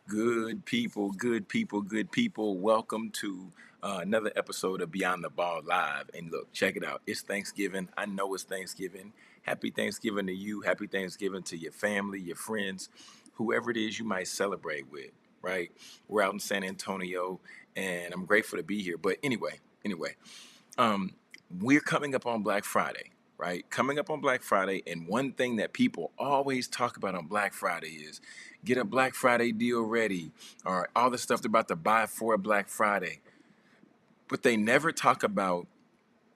Good people, good people, good people. Welcome to another episode of Beyond the Ball Live. And look, check it out. It's Thanksgiving. I know it's Thanksgiving. Happy Thanksgiving to you. Happy Thanksgiving to your family, your friends, whoever it is you might celebrate with, right? We're out in San Antonio and I'm grateful to be here. But anyway, um, we're coming up on Black Friday, right? Coming up on Black Friday, and one thing that people always talk about on Black Friday is get a Black Friday deal ready, or all the stuff they're about to buy for Black Friday. But they never talk about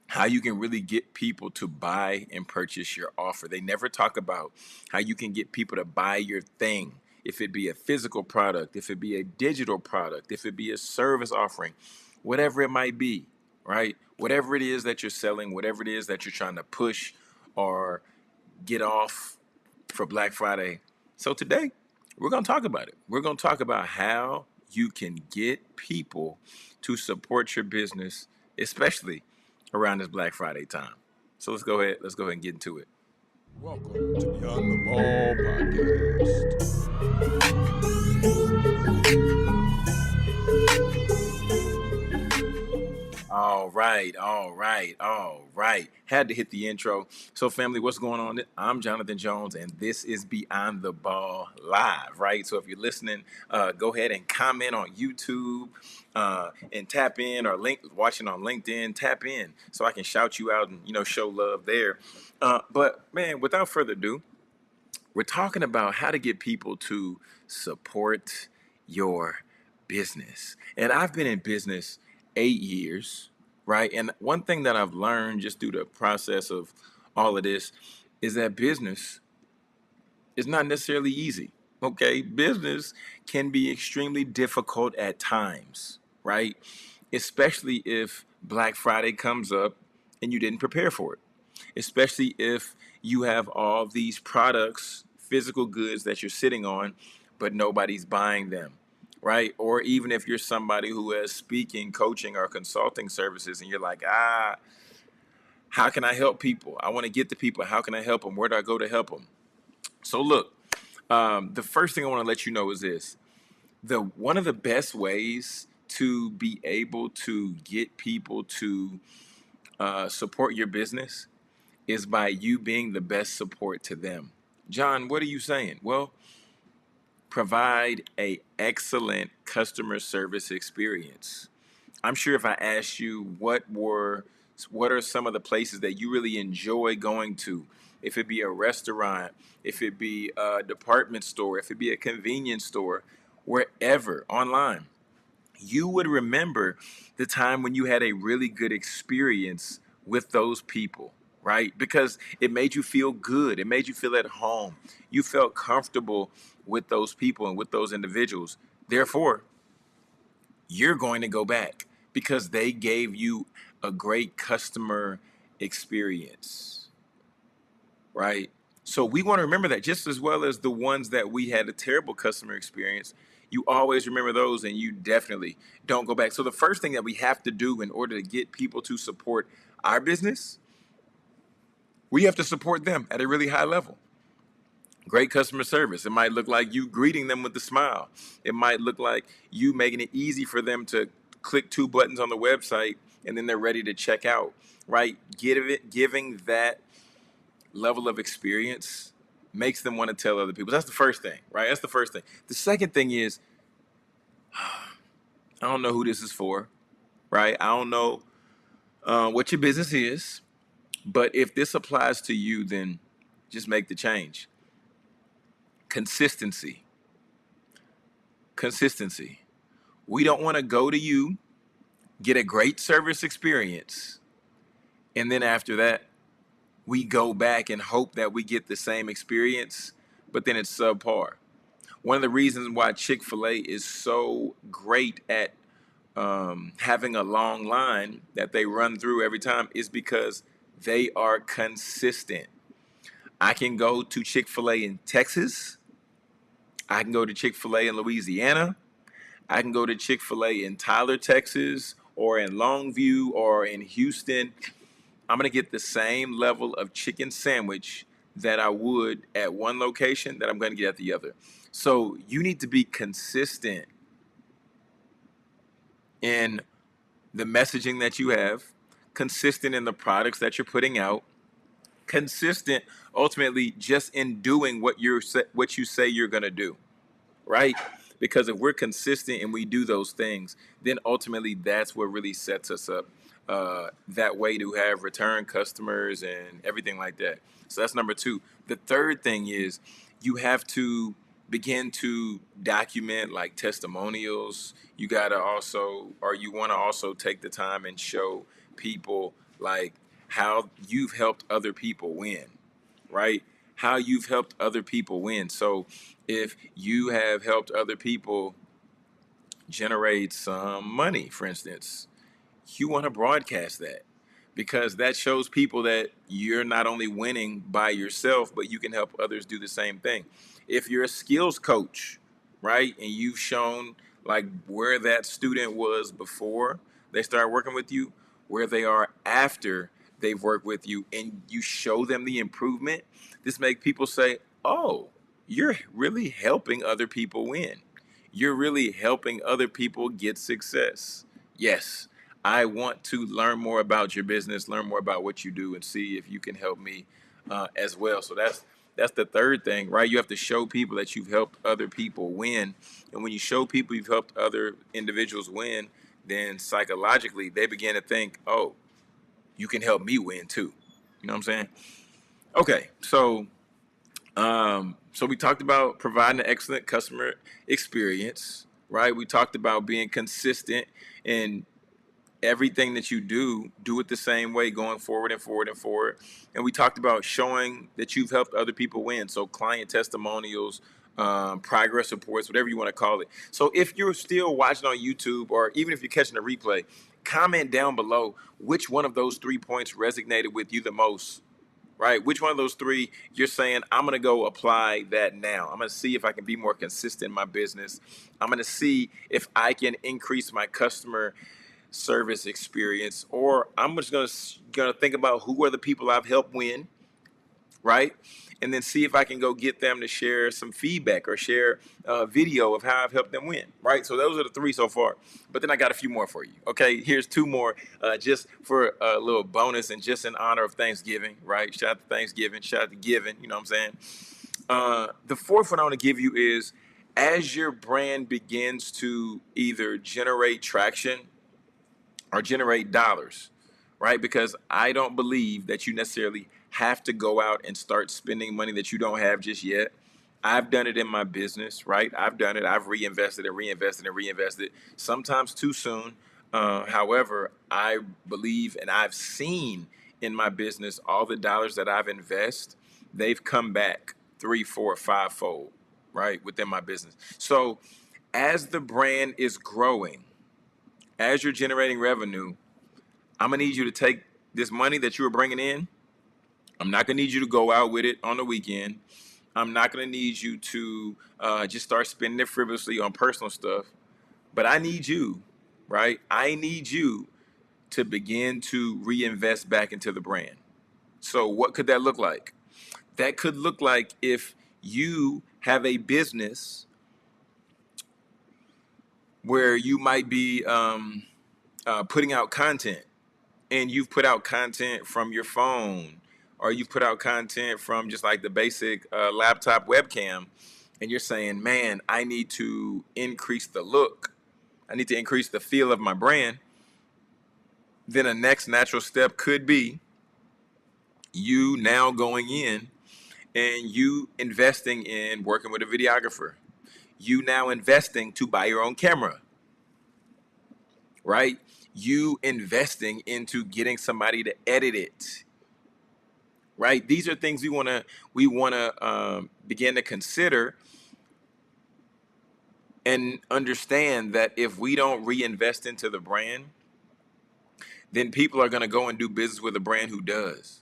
how you can really get people to buy and purchase your offer. They never talk about how you can get people to buy your thing. If it be a physical product, if it be a digital product, if it be a service offering, whatever it might be, right? Whatever it is that you're selling, whatever it is that you're trying to push or get off for Black Friday. So today, we're going to talk about it. We're going to talk about how you can get people to support your business, especially around this Black Friday time. So let's go ahead. Let's go ahead and get into it. Welcome to Beyond the Ball Podcast. All right. Had to hit the intro. So, family, what's going on? I'm Jonathan Jones, and this is Beyond the Ball Live, right? So, if you're listening, go ahead and comment on YouTube and tap in, or watching on LinkedIn, tap in so I can shout you out and show love there. But man, without further ado, we're talking about how to get people to support your business. And I've been in business 8 years, right? And one thing that I've learned just through the process of all of this is that business is not necessarily easy. Okay. Business can be extremely difficult at times, right? Especially if Black Friday comes up and you didn't prepare for it, especially if you have all these products, physical goods that you're sitting on, but nobody's buying them, right? Or even if you're somebody who has speaking, coaching, or consulting services, and you're like, how can I help people? I want to get to people. How can I help them? Where do I go to help them? So look, the first thing I want to let you know is this: the one of the best ways to be able to get people to support your business is by you being the best support to them. John, what are you saying? Well, provide a excellent customer service experience. I'm sure if I asked you what are some of the places that you really enjoy going to, if it be a restaurant, if it be a department store, if it be a convenience store, wherever online, you would remember the time when you had a really good experience with those people, right? Because it made you feel good. It made you feel at home. You felt comfortable with those people and with those individuals. Therefore, you're going to go back because they gave you a great customer experience, right? So we want to remember that just as well as the ones that we had a terrible customer experience. You always remember those and you definitely don't go back. So the first thing that we have to do in order to get people to support our business, we have to support them at a really high level. Great customer service. It might look like you greeting them with a smile. It might look like you making it easy for them to click two buttons on the website and then they're ready to check out, right? Giving that level of experience makes them want to tell other people. That's the first thing, right? That's the first thing. The second thing is, I don't know who this is for, right? I don't know what your business is, but if this applies to you, then just make the change. Consistency. Consistency. We don't want to go to you, get a great service experience, and then after that, we go back and hope that we get the same experience, but then it's subpar. One of the reasons why Chick-fil-A is so great at having a long line that they run through every time is because they are consistent. I can go to Chick-fil-A in Texas. I can go to Chick-fil-A in Louisiana. I can go to Chick-fil-A in Tyler, Texas, or in Longview, or in Houston. I'm going to get the same level of chicken sandwich that I would at one location that I'm going to get at the other. So you need to be consistent in the messaging that you have, consistent in the products that you're putting out, consistent ultimately just in doing what you say you're going to do, right? Because if we're consistent and we do those things, then ultimately that's what really sets us up that way to have return customers and everything like that. So that's number two. The third thing is you have to begin to document like testimonials. You got to also, or you want to also take the time and show people like how you've helped other people win, right? How you've helped other people win. So if you have helped other people generate some money, for instance, you want to broadcast that because that shows people that you're not only winning by yourself, but you can help others do the same thing. If you're a skills coach, right, and you've shown like where that student was before they start working with you, where they are after they've worked with you, and you show them the improvement, this makes people say, oh, you're really helping other people win. You're really helping other people get success. Yes, I want to learn more about your business, learn more about what you do, and see if you can help me as well. So that's the third thing, right? You have to show people that you've helped other people win, and when you show people you've helped other individuals win, then psychologically they begin to think, oh, you can help me win too. You know what I'm saying? Okay, so we talked about providing an excellent customer experience, right? We talked about being consistent in everything that you do it the same way, going forward and forward and forward. And we talked about showing that you've helped other people win. So client testimonials, progress reports, whatever you want to call it. So if you're still watching on YouTube, or even if you're catching a replay, comment down below which one of those 3 points resonated with you the most, right? Which one of those three you're saying, I'm going to go apply that now. I'm going to see if I can be more consistent in my business. I'm going to see if I can increase my customer service experience, or I'm just gonna think about who are the people I've helped win, right? And then see if I can go get them to share some feedback or share a video of how I've helped them win, right? So those are the three so far. But then I got a few more for you. Okay, here's two more, just for a little bonus and just in honor of Thanksgiving, right? Shout out to Thanksgiving, shout out to giving. You know what I'm saying? The fourth one I want to give you is, as your brand begins to either generate traction or generate dollars, right? Because I don't believe that you necessarily have to go out and start spending money that you don't have just yet. I've done it in my business, right? I've done it. I've reinvested and reinvested and reinvested, sometimes too soon. However, I believe and I've seen in my business all the dollars that I've invested, they've come back 3, 4, 5-fold, right, within my business. So as the brand is growing, as you're generating revenue, I'm gonna need you to take this money that you were bringing in. I'm not gonna need you to go out with it on the weekend. I'm not gonna need you to just start spending it frivolously on personal stuff. But I need you, right? I need you to begin to reinvest back into the brand. So what could that look like? That could look like if you have a business where you might be putting out content, and you've put out content from your phone, or you've put out content from just like the basic laptop webcam, and you're saying, man, I need to increase the look, I need to increase the feel of my brand, then a next natural step could be you now going in and you investing in working with a videographer, you now investing to buy your own camera, right? You investing into getting somebody to edit it, right? These are things we want to begin to consider and understand that if we don't reinvest into the brand, then people are going to go and do business with a brand who does.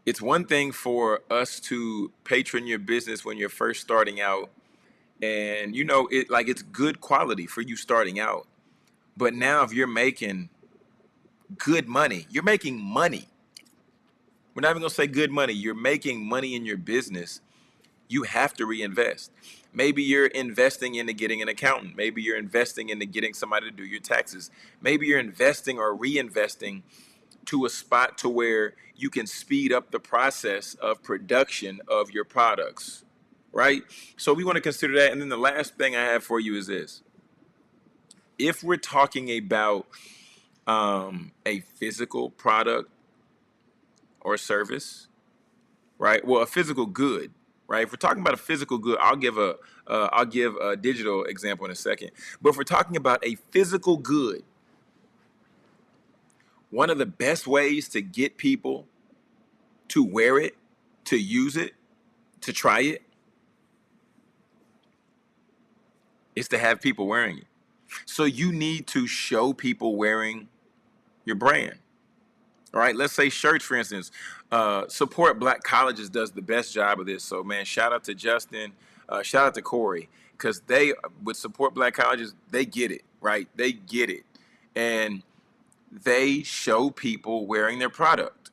It's one thing for us to patron your business when you're first starting out, and you know it, like it's good quality for you starting out. But now if you're making good money, you're making money. We're not even going to say good money. You're making money in your business. You have to reinvest. Maybe you're investing into getting an accountant. Maybe you're investing into getting somebody to do your taxes. Maybe you're investing or reinvesting to a spot to where you can speed up the process of production of your products, right? So we want to consider that. And then the last thing I have for you is this. If we're talking about a physical product or service, right? Well, a physical good, right? If we're talking about a physical good, I'll give a digital example in a second. But if we're talking about a physical good, one of the best ways to get people to wear it, to use it, to try it, is to have people wearing it. So you need to show people wearing your brand. All right, let's say shirts, for instance. Support Black Colleges does the best job of this. So, man, shout out to Justin, shout out to Corey, because they, with Support Black Colleges, they get it, right? They get it. And they show people wearing their product.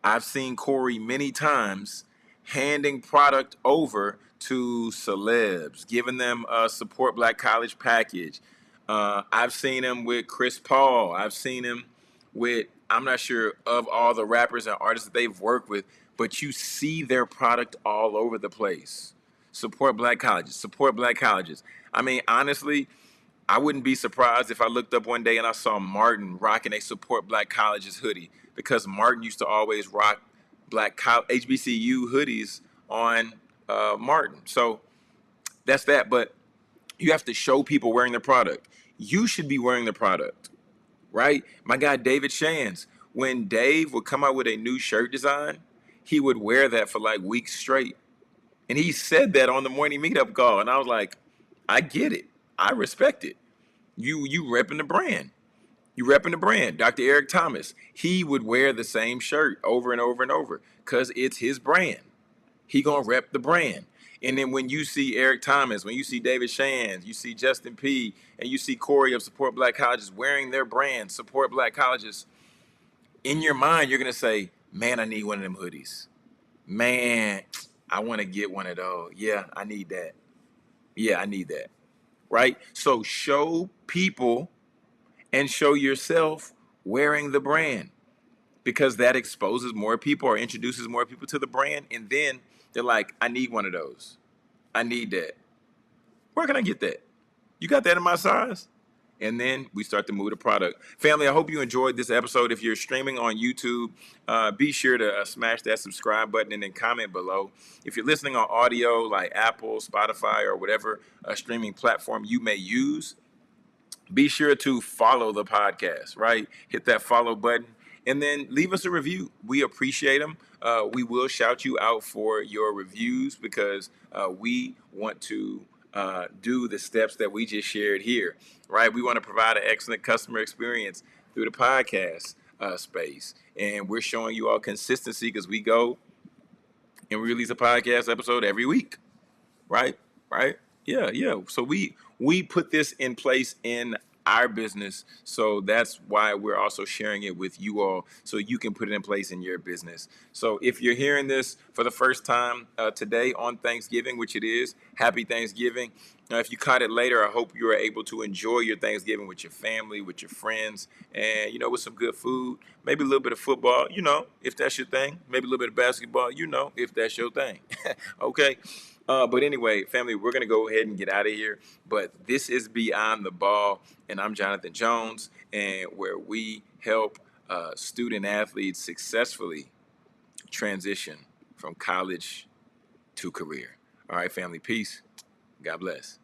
I've seen Corey many times handing product over to celebs, giving them a Support Black College package. I've seen him with Chris Paul. I've seen him with, I'm not sure of all the rappers and artists that they've worked with, but you see their product all over the place. Support Black Colleges, support Black Colleges. I mean, honestly, I wouldn't be surprised if I looked up one day and I saw Martin rocking a Support Black Colleges hoodie, because Martin used to always rock HBCU hoodies on Martin. So that's that. But you have to show people wearing the product. You should be wearing the product, right? My guy David Shands, when Dave would come out with a new shirt design, he would wear that for like weeks straight. And he said that on the morning meetup call. And I was like, I get it. I respect it. You repping the brand. You repping the brand. Dr. Eric Thomas, he would wear the same shirt over and over and over because it's his brand. He gonna rep the brand. And then when you see Eric Thomas, when you see David Shands, you see Justin P, and you see Corey of Support Black Colleges wearing their brand, Support Black Colleges, in your mind, you're gonna say, man, I need one of them hoodies. Man, I wanna get one of those. Yeah, I need that. Yeah, I need that. Right? So show people and show yourself wearing the brand, because that exposes more people or introduces more people to the brand. And then they're like, I need one of those. I need that. Where can I get that? You got that in my size? And then we start to move the product. Family, I hope you enjoyed this episode. If you're streaming on YouTube, be sure to smash that subscribe button and then comment below. If you're listening on audio like Apple, Spotify, or whatever streaming platform you may use, be sure to follow the podcast, right? Hit that follow button and then leave us a review. We appreciate them. We will shout you out for your reviews because we want to do the steps that we just shared here, right? We want to provide an excellent customer experience through the podcast space. And we're showing you all consistency because we go and we release a podcast episode every week, right? Right? Yeah. So we put this in place in our business. So that's why we're also sharing it with you all so you can put it in place in your business. So if you're hearing this for the first time today on Thanksgiving, which it is, happy Thanksgiving. If you caught it later, I hope you are able to enjoy your Thanksgiving with your family, with your friends, and, with some good food, maybe a little bit of football, if that's your thing, maybe a little bit of basketball, if that's your thing. Okay. But anyway, family, we're going to go ahead and get out of here. But this is Beyond the Ball, and I'm Jonathan Jones, and where we help student athletes successfully transition from college to career. All right, family, peace. God bless.